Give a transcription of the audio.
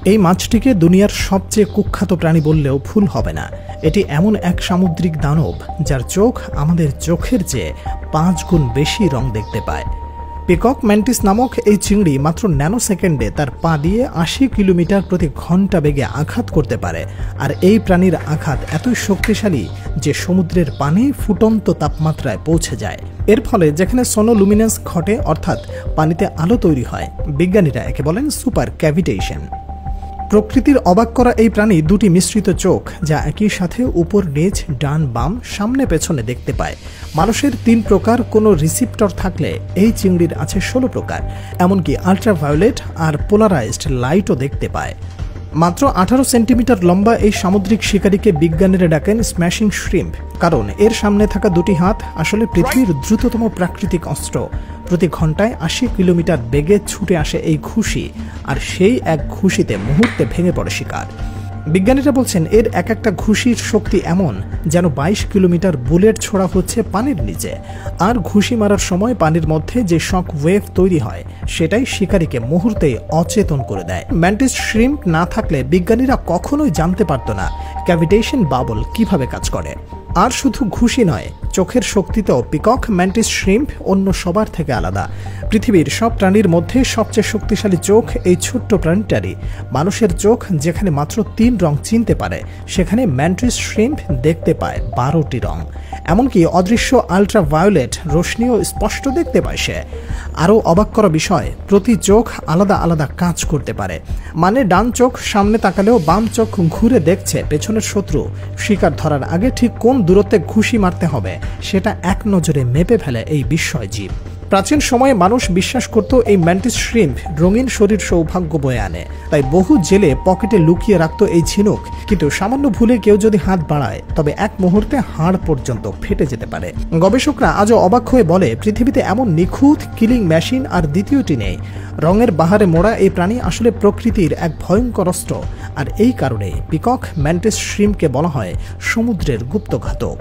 এই মাছটিকে দুনিয়ার সবচেয়ে কুখ্যাত প্রাণী বললেও ভুল হবে না। এটি এমন এক সামুদ্রিক দানব যার চোখ আমাদের চোখের চেয়ে 5 গুণ বেশি রং দেখতে পায়। পিকক ম্যান্টিস নামক এই চিংড়ি মাত্র ন্যানো সেকেন্ডে তার পা দিয়ে 80 কিলোমিটার প্রতি ঘন্টা বেগে আঘাত করতে পারে। আর এই প্রাণীর আঘাত এতই শক্তিশালী যে সমুদ্রের পানি ফুটন্ত তাপমাত্রায় পৌঁছে যায়। এর ফলে যেখানে সোনোলুমিনেন্স ঘটে, অর্থাৎ পানিতে আলো তৈরি হয়, বিজ্ঞানীরা একে বলেন সুপার ক্যাভিটেশন। প্রকৃতির অবাক করা এই প্রাণী দুটি মিশ্রিত চোখ, যা একই সাথে উপর নিচ, ডান বাম, সামনে পেছনে দেখতে পায়। মানুষের 3 প্রকার কোনো রিসিপ্টর থাকলে এই চিংড়ির আছে 16 প্রকার। এমনকি আল্ট্রাভায়োলেট আর পোলারাইজড লাইটও দেখতে পায়। মাত্র 18 সেন্টিমিটার লম্বা এই সামুদ্রিক শিকারীকে বিজ্ঞানীরা ডাকেন স্ম্যাশিং শ্রিম্প, কারণ এর সামনে থাকা দুটি হাত আসলে পৃথিবীর দ্রুততম প্রাকৃতিক অস্ত্র। প্রতি ঘন্টায় 80 কিলোমিটার বেগে ছুটে আসে এই ঘুষি, আর সেই এক ঘুষিতে মুহূর্তে ভেঙে পড়ে শিকার। বিজ্ঞানীরা বলছেন এর এক একটা ঘুষির শক্তি এমন যেন 22 কিলোমিটার বুলেট ছোড়া হচ্ছে পানির নিচে। আর ঘুষি মারার সময় পানির মধ্যে যে শক ওয়েভ তৈরি হয় সেটাই শিকারীকে মুহূর্তেই অচেতন করে দেয়। ম্যান্টিস শ্রিম্প না থাকলে বিজ্ঞানীরা কখনোই জানতে পারত না ক্যাভিটেশন বাবল কিভাবে কাজ করে। আর শুধু ঘুষি নয়, চোখের শক্তিতেও পিকক ম্যান্টিস শ্রিম্প অন্য সবার থেকে আলাদা। পৃথিবীর সব প্রাণীর মধ্যে সবচেয়ে শক্তিশালী চোখ এই ছোট্ট প্রাণীটারই। মানুষের চোখ যেখানে মাত্র 3 রং চিনতে পারে, সেখানে ম্যান্টিস শ্রিম্প দেখতে পায় 12টি রং। এমনকি অদৃশ্য আল্ট্রাভায়োলেট রশ্মিও স্পষ্ট দেখতে পায় সে। আরও অবাক করা বিষয়, প্রতি চোখ আলাদা আলাদা কাজ করতে পারে। মানে ডান চোখ সামনে তাকালেও বাম চোখ ঘুরে দেখছে পেছনের শত্রু। শিকার ধরার আগে ঠিক কোন দূরত্বে ঘুষি মারতে হবে সেটা এক নজরে মেপে ফেলে এই বিস্ময় জীব। প্রাচীন সময়ে মানুষ বিশ্বাস করত এই ম্যান্টিস শ্রিম্প রঙিন শরীর সৌভাগ্য বয়ে আনে, তাই বহু জেলে পকেটে লুকিয়ে রাখত এই ঝিনুক। কিন্তু সামান্য ভুলে কেউ যদি হাত বাড়ায় তবে এক মুহূর্তে হাড় পর্যন্ত ফেটে যেতে পারে। গবেষকরা আজও অবাক হয়ে বলে পৃথিবীতে এমন নিখুঁত কিলিং মেশিন আর দ্বিতীয়টি নেই। রঙের বাহারে মোড়া এই প্রাণী আসলে প্রকৃতির এক ভয়ঙ্কর অস্ত্র। আর এই কারণে পিকক ম্যান্টিস শ্রিম্পকে বলা হয় সমুদ্রের গুপ্তঘাতক।